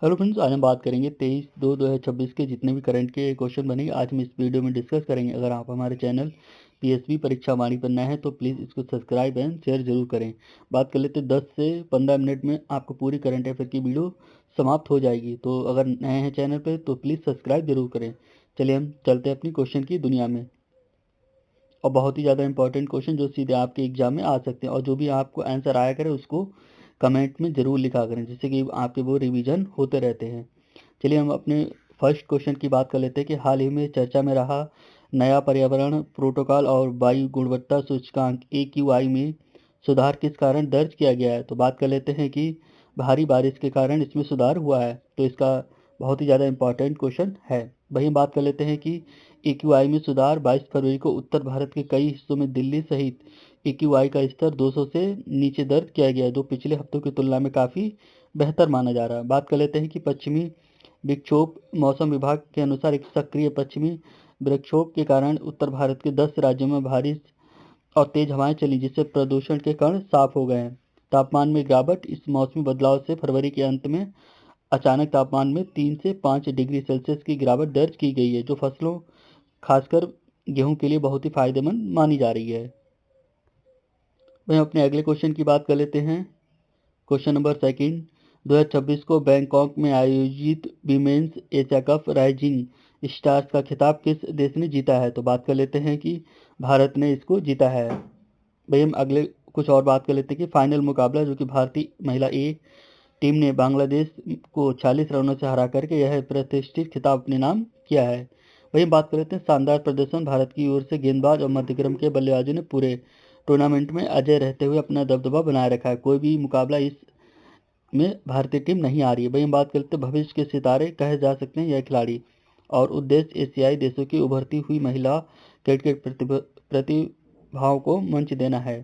Hello friends, आज हम बात करेंगे 23/2/2026 के जितने भी करंट के क्वेश्चन बनेंगे आज हम इस वीडियो में डिस्कस करेंगे। अगर आप हमारे चैनल पीएसबी परीक्षा वाणी पर नए हैं तो प्लीज़ इसको सब्सक्राइब एंड शेयर जरूर करें। बात कर लेते हैं 10 से 15 मिनट में आपको पूरी करंट अफेयर की वीडियो समाप्त हो जाएगी। तो अगर नए हैं चैनल पर तो प्लीज़ सब्सक्राइब जरूर करें। चलिए हम चलते हैं अपनी क्वेश्चन की दुनिया में। और बहुत ही ज़्यादा इंपॉर्टेंट क्वेश्चन जो सीधे आपके एग्जाम में आ सकते हैं, और जो भी आपको आंसर आया करे उसको कमेंट में ज़रूर लिखा करें, जिससे कि आपके वो रिवीजन होते रहते हैं। चलिए हम अपने फर्स्ट क्वेश्चन की बात कर लेते हैं कि हाल ही में चर्चा में रहा नया पर्यावरण प्रोटोकॉल और वायु गुणवत्ता सूचकांक AQI में सुधार किस कारण दर्ज किया गया है। तो बात कर लेते हैं कि भारी बारिश के कारण इसमें सुधार हुआ है, तो इसका बहुत ही ज़्यादा इंपॉर्टेंट क्वेश्चन है। वहीं बात कर लेते हैं कि AQI में सुधार 22 फरवरी को उत्तर भारत के कई हिस्सों में दिल्ली सहित AQI का स्तर 200 से नीचे दर्ज किया गया है, जो पिछले हफ्तों की तुलना में काफ़ी बेहतर माना जा रहा है। बात कर लेते हैं कि पश्चिमी विक्षोभ मौसम विभाग के अनुसार एक सक्रिय पश्चिमी विक्षोभ के कारण उत्तर भारत के 10 राज्यों में बारिश और तेज हवाएं चली, जिससे प्रदूषण के कण साफ हो गए हैं। तापमान में गिरावट इस मौसमी बदलाव से फरवरी के अंत में अचानक तापमान में 3 से 5 डिग्री सेल्सियस की गिरावट दर्ज की गई है, जो फसलों खासकर गेहूं के लिए बहुत ही फायदेमंद मानी जा रही है। वहीं अपने अगले क्वेश्चन की बात कर लेते हैं। क्वेश्चन नंबर सेकंड, 2026 को बैंकॉक में आयोजित women's Asia cup rising stars का खिताब किस देश ने जीता है। तो बात कर लेते हैं कि भारत ने इसको जीता है। भाई हम अगले कुछ और बात कर लेते हैं कि फाइनल मुकाबला जो कि भारतीय महिला ए टीम ने बांग्लादेश को 40 रनों से हरा करके यह प्रतिष्ठित खिताब अपने नाम किया है। वहीं बात कर लेते हैं शानदार प्रदर्शन भारत की ओर से गेंदबाज और मध्यक्रम के बल्लेबाजों ने पूरे टूर्नामेंट में अजय रहते हुए अपना दबदबा बनाए रखा है। कोई भी मुकाबला इस में भारतीय टीम नहीं आ रही है। वहीं हम बात करते हैं भविष्य के सितारे कहे जा सकते हैं यह खिलाड़ी, और उद्देश्य एशियाई देशों की उभरती हुई महिला क्रिकेट प्रतिभाओं को मंच देना है।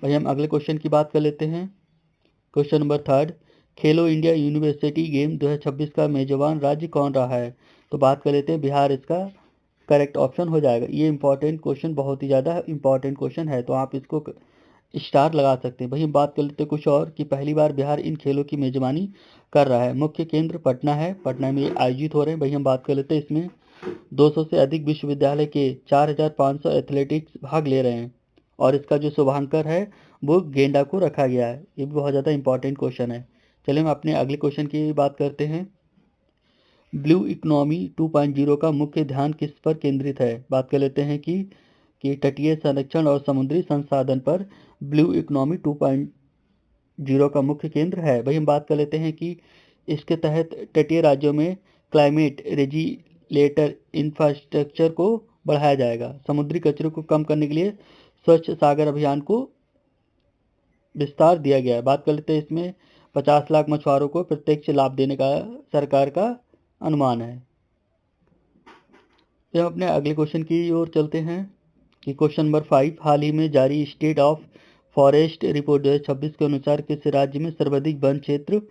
वहीं हम अगले क्वेश्चन की बात कर लेते हैं। क्वेश्चन नंबर थर्ड, खेलो इंडिया यूनिवर्सिटी गेम 2026 का मेजबान राज्य कौन रहा है। तो बात कर लेते हैं बिहार इसका करेक्ट ऑप्शन हो जाएगा। ये इंपॉर्टेंट क्वेश्चन बहुत ही ज़्यादा इंपॉर्टेंट क्वेश्चन है, तो आप इसको स्टार लगा सकते हैं। वहीं हम बात कर लेते हैं कुछ और कि पहली बार बिहार इन खेलों की मेजबानी कर रहा है। मुख्य केंद्र पटना है, पटना में ये आयोजित हो रहे हैं। वहीं हम बात कर लेते हैं इसमें 200 से अधिक विश्वविद्यालय के 4500 एथलेटिक्स भाग ले रहे हैं, और इसका जो शुभांकर है वो गेंडा को रखा गया है। ये भी बहुत ज़्यादा इंपॉर्टेंट क्वेश्चन है। चलिए हम अपने अगले क्वेश्चन की बात करते हैं। ब्लू इकोनॉमी 2.0 का मुख्य ध्यान किस पर केंद्रित है। बात कर लेते हैं कि तटीय संरक्षण और समुद्री संसाधन पर ब्लू इकोनॉमी 2.0 का मुख्य केंद्र है। वहीं हम बात कर लेते हैं कि इसके तहत तटीय राज्यों में क्लाइमेट रेजिलेटर इंफ्रास्ट्रक्चर को बढ़ाया जाएगा। समुद्री कचरे को कम करने के लिए स्वच्छ सागर अभियान को विस्तार दिया गया है। बात कर लेते हैं इसमें 50 लाख मछुआरों को प्रत्यक्ष लाभ देने का सरकार का अनुमान है। तो हम अपने अगले क्वेश्चन की ओर चलते हैं कि क्वेश्चन नंबर 5, हाल ही में जारी स्टेट ऑफ फॉरेस्ट रिपोर्ट 2026 के अनुसार किस राज्य में सर्वाधिक वन क्षेत्र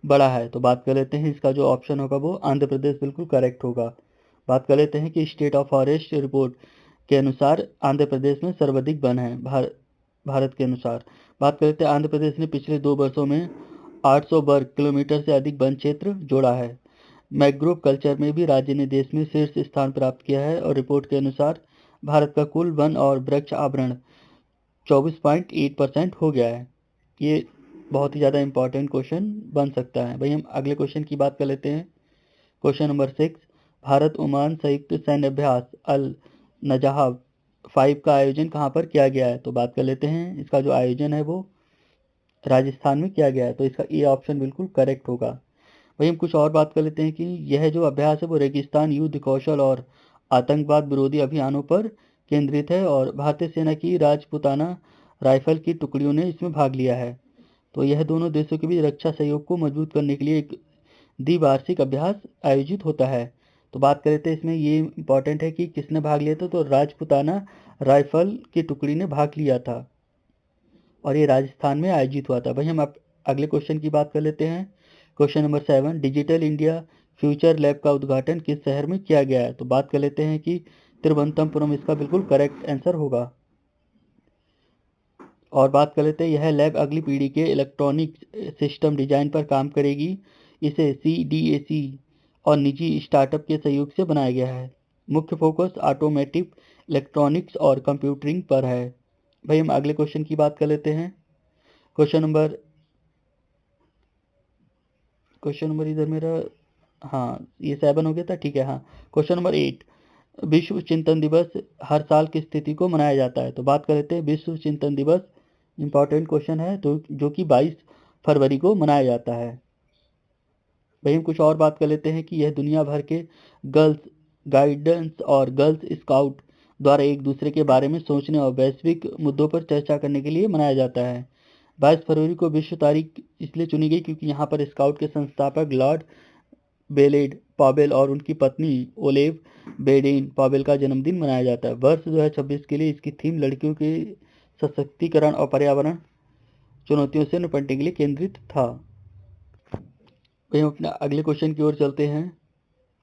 बड़ा है। तो बात कर लेते हैं इसका जो ऑप्शन होगा वो आंध्र प्रदेश बिल्कुल करेक्ट होगा। बात कर लेते हैं कि स्टेट ऑफ फॉरेस्ट रिपोर्ट के अनुसार आंध्र प्रदेश में सर्वाधिक वन है भारत के अनुसार। बात कर लेते हैं आंध्र प्रदेश ने पिछले 2 वर्षों में 800 वर्ग किलोमीटर से अधिक वन क्षेत्र जोड़ा है। मैंग्रोव कल्चर में भी राज्य ने देश में शीर्ष स्थान प्राप्त किया है, और रिपोर्ट के अनुसार भारत का कुल वन और वृक्ष आवरण 24.8% हो गया है। ये बहुत ही ज़्यादा इंपॉर्टेंट क्वेश्चन बन सकता है। वहीं हम अगले क्वेश्चन की बात कर लेते हैं। क्वेश्चन नंबर 6, भारत ओमान संयुक्त सैन्य अभ्यास अल नजाह 5 का आयोजन कहाँ पर किया गया है। तो बात कर लेते हैं इसका जो आयोजन है वो राजस्थान में किया गया है, तो इसका ए ऑप्शन बिल्कुल करेक्ट होगा। वहीं हम कुछ और बात कर लेते हैं कि यह जो अभ्यास है वो रेगिस्तान युद्ध कौशल और आतंकवाद विरोधी अभियानों पर केंद्रित है, और भारतीय सेना की राजपुताना राइफल की टुकड़ियों ने इसमें भाग लिया है। तो यह दोनों देशों के बीच रक्षा सहयोग को मजबूत करने के लिए एक द्विवार्षिक अभ्यास आयोजित होता है। तो बात करें तो इसमें ये इम्पोर्टेंट है कि किसने भाग लिया था, तो राजपुताना राइफल की टुकड़ी ने भाग लिया था, और ये राजस्थान में आयोजित हुआ था। वहीं हम अगले क्वेश्चन की बात कर लेते हैं। Question number 7, digital India future lab का उद्घाटन किस शहर में किया गया है। तो बात कर लेते हैं कि तिरुवनंतपुरम इसका बिल्कुल करेक्ट आंसर होगा। और बात कर लेते हैं यह लैब अगली पीढ़ी के इलेक्ट्रॉनिक सिस्टम डिजाइन पर काम करेगी। इसे CDAC और निजी स्टार्टअप के सहयोग से बनाया गया है। मुख्य फोकस ऑटोमेटिव, इलेक्ट्रॉनिक्स और कंप्यूटरिंग पर है। भाई हम अगले क्वेश्चन की बात कर लेते हैं। क्वेश्चन नंबर इधर मेरा, हाँ ये 7 हो गया था, ठीक है। हाँ, क्वेश्चन नंबर 8, विश्व चिंतन दिवस हर साल किस तिथि को मनाया जाता है? तो बात कर लेते हैं विश्व चिंतन दिवस, इंपॉर्टेंट क्वेश्चन है, तो जो कि 22 फरवरी को मनाया जाता है। भाई हम कुछ और बात कर लेते हैं कि यह दुनिया भर के गर्ल्स गाइडेंस और गर्ल्स स्काउट द्वारा एक दूसरे के बारे में सोचने और वैश्विक मुद्दों पर चर्चा करने के लिए मनाया जाता है। 22 फरवरी को विश्व तारीख इसलिए चुनी गई क्योंकि यहाँ पर स्काउट के संस्थापक लॉर्ड बेलेड पॉवेल और उनकी पत्नी ओलेव बेडेन पॉवेल का जन्मदिन मनाया जाता है। वर्ष 2026 के लिए इसकी थीम लड़कियों के सशक्तिकरण और पर्यावरण चुनौतियों से निपटने के लिए केंद्रित था। तो हम अपने अगले क्वेश्चन की ओर चलते हैं।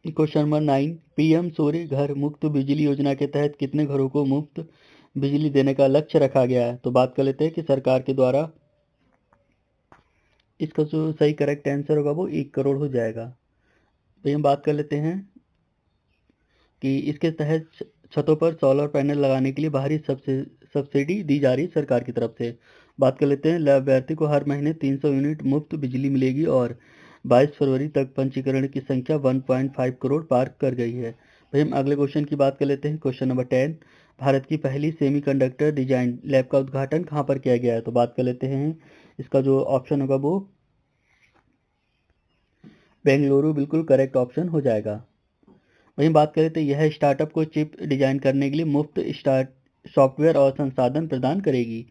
क्वेश्चन नंबर 9, PM सूर्य घर मुफ्त बिजली योजना के तहत कितने घरों को मुफ्त बिजली देने का लक्ष्य रखा गया है? तो बात कर लेते हैं कि सरकार के द्वारा, इसका जो सही करेक्ट आंसर होगा वो 1 करोड़ हो जाएगा। तो हम बात कर लेते हैं कि इसके तहत छतों पर सोलर पैनल लगाने के लिए बाहरी सब्सिडी दी जा रही है सरकार की तरफ से। बात कर लेते हैं, लाभार्थी को हर महीने 300 यूनिट मुफ्त बिजली मिलेगी और 22 फरवरी तक पंजीकरण की संख्या 1.5 करोड़ पार कर गई है। भाई हम अगले क्वेश्चन की बात कर लेते हैं। क्वेश्चन नंबर 10, भारत की पहली सेमीकंडक्टर डिजाइन लैब का उद्घाटन कहाँ पर किया गया है? तो बात कर लेते हैं, इसका जो ऑप्शन होगा वो बेंगलुरु बिल्कुल करेक्ट ऑप्शन हो जाएगा। वहीं बात करें तो यह स्टार्टअप को चिप डिजाइन करने के लिए मुफ्त सॉफ्टवेयर और संसाधन प्रदान करेगी।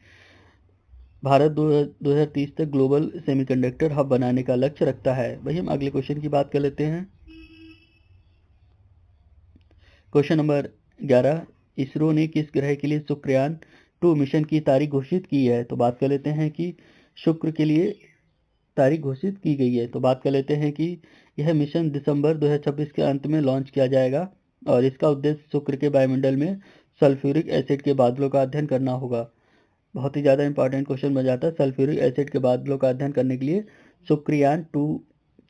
भारत 2030 तक ग्लोबल सेमीकंडक्टर हब बनाने का लक्ष्य रखता है। वहीं हम अगले क्वेश्चन की बात कर लेते हैं। क्वेश्चन नंबर 11, इसरो ने किस ग्रह के लिए शुक्रयान 2 मिशन की तारीख घोषित की है? तो बात कर लेते हैं कि शुक्र के लिए तारीख घोषित की गई है। तो बात कर लेते हैं कि यह मिशन दिसंबर 2026 के अंत में लॉन्च किया जाएगा और इसका उद्देश्य शुक्र के वायुमंडल में सल्फ्यूरिक एसिड के बादलों का अध्ययन करना होगा। बहुत ही ज़्यादा इंपॉर्टेंट क्वेश्चन बन जाता है। सल्फ्यूरिक एसिड के बादलों का अध्ययन करने के लिए शुक्रयान 2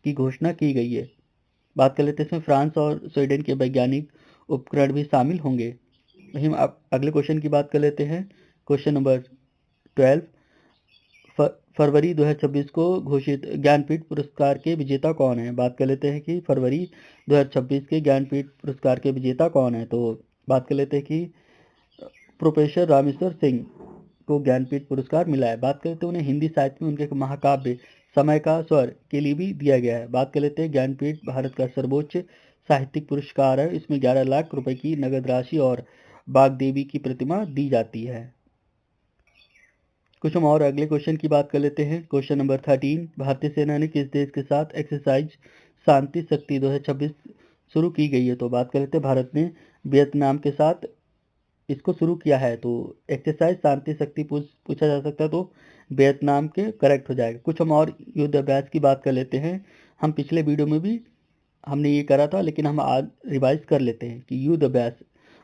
की घोषणा की गई है। बात कर लेते हैं, इसमें फ्रांस और स्वीडन के वैज्ञानिक उपकरण भी शामिल होंगे। वहीं हम अगले क्वेश्चन की बात कर लेते हैं। क्वेश्चन नंबर 12, फरवरी 2026 को घोषित ज्ञानपीठ पुरस्कार के विजेता कौन है? बात कर लेते हैं कि फरवरी 2026 के ज्ञानपीठ पुरस्कार के विजेता कौन है? तो बात कर लेते हैं कि प्रोफेसर रामेश्वर सिंह को ज्ञानपीठ पुरस्कार मिला है। बात करें तो उन्हें हिंदी साहित्य में उनके महाकाव्य समय का स्वर के लिए भी दिया गया है। बात कर लेते हैं, ज्ञानपीठ भारत का सर्वोच्च साहित्यिक पुरस्कार है। इसमें 11 लाख रुपए की नगद राशि और बागदेवी की प्रतिमा दी जाती है। कुछ हम और अगले क्वेश्चन की बात कर लेते हैं। क्वेश्चन नंबर 13, भारतीय सेना ने किस देश के साथ एक्सरसाइज शांति शक्ति 2026 शुरू की गई है? तो बात कर लेते हैं, भारत ने वियतनाम के साथ इसको शुरू किया है। तो एक्सरसाइज शांति शक्ति पूछा जा सकता है तो वियतनाम के करेक्ट हो जाएगा। कुछ हम और युद्ध अभ्यास की बात कर लेते हैं। हम पिछले वीडियो में भी हमने ये करा था, लेकिन हम आज रिवाइज कर लेते हैं कि युद्ध अभ्यास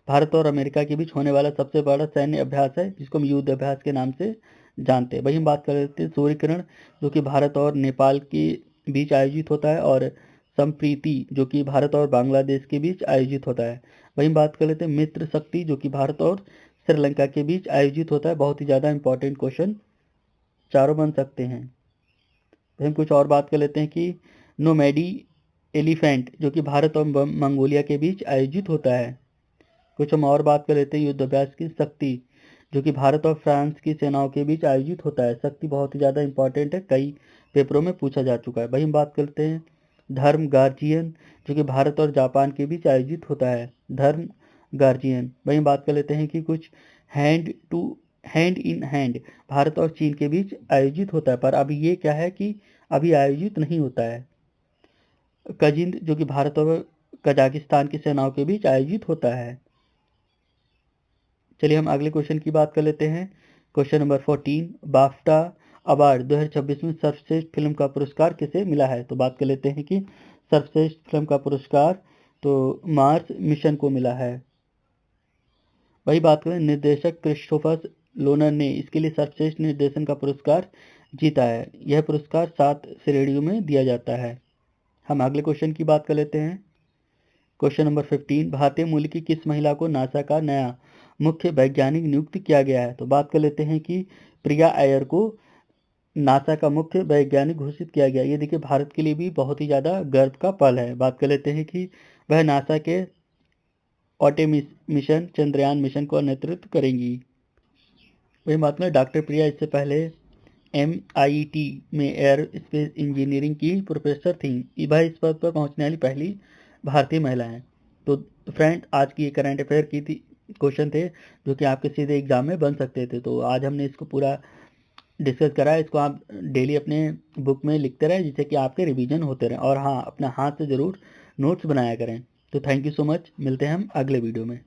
भारत और अमेरिका के बीच होने वाला सबसे बड़ा सैन्य अभ्यास है, जिसको हम युद्ध अभ्यास के नाम से जानते हैं। वही हम बात कर लेते हैं सूर्य किरण, जो कि भारत और नेपाल के बीच आयोजित होता है, और संप्रीति जो कि भारत और बांग्लादेश के बीच आयोजित होता है। वहीं बात कर लेते हैं मित्र शक्ति, जो कि भारत और श्रीलंका के बीच आयोजित होता है। बहुत ही ज़्यादा इंपॉर्टेंट क्वेश्चन चारों बन सकते हैं। हम कुछ और बात कर लेते हैं कि नोमैडी एलिफेंट, जो कि भारत और मंगोलिया के बीच आयोजित होता है। कुछ हम और बात कर लेते हैं युद्ध अभ्यास की शक्ति, जो कि भारत और फ्रांस की सेनाओं के बीच आयोजित होता है। शक्ति बहुत ही ज़्यादा इंपॉर्टेंट है, कई पेपरों में पूछा जा चुका है। वही हम बात करते हैं धर्म गार्जियन, जो कि भारत और जापान के बीच आयोजित होता है। धर्म गार्जियन। वही बात कर लेते हैं कि कुछ हैंड इन हैंड भारत और चीन के बीच आयोजित होता है, पर अभी ये क्या है कि अभी आयोजित नहीं होता है। कजिंद, जो कि भारत और कजाकिस्तान की सेनाओं के बीच आयोजित होता है। चलिए हम अगले क्वेश्चन की बात कर लेते हैं। क्वेश्चन नंबर 14, बाफ्टा अवार्ड 2026 में सर्वश्रेष्ठ फिल्म का पुरस्कार किसे मिला है? तो बात कर लेते हैं कि सर्वश्रेष्ठ फिल्म का पुरस्कार तो मार्स मिशन को मिला है। वही बात करें, निर्देशक क्रिस्टोफर लोनर ने इसके लिए सर्वश्रेष्ठ निर्देशन का पुरस्कार जीता है। यह पुरस्कार 7 श्रेणियों में दिया जाता है। हम अगले क्वेश्चन की बात कर लेते हैं। क्वेश्चन नंबर 15, भारतीय मूल की किस महिला को नासा का नया मुख्य वैज्ञानिक नियुक्त किया गया है? तो बात कर लेते हैं कि प्रिया अय्यर को नासा का मुख्य वैज्ञानिक घोषित किया गया। ये देखिए भारत के लिए भी बहुत ही ज़्यादा गर्व का पल है। बात कर लेते हैं कि वह नासा के ऑटेमिस मिशन चंद्रयान मिशन का नेतृत्व करेंगी। वही बात में डॉक्टर प्रिया इससे पहले MIT में एयर स्पेस इंजीनियरिंग की प्रोफेसर थी। वह इस पद पर पहुंचने वाली पहली भारतीय महिला हैं। तो फ्रेंड, आज की ये करंट अफेयर की थी क्वेश्चन थे जो कि आपके सीधे एग्जाम में बन सकते थे। तो आज हमने इसको पूरा डिस्कस करा है। इसको आप डेली अपने बुक में लिखते रहें जिससे कि आपके रिवीजन होते रहें, और हाँ, अपना हाथ से ज़रूर नोट्स बनाया करें। तो थैंक यू सो मच, मिलते हैं हम अगले वीडियो में।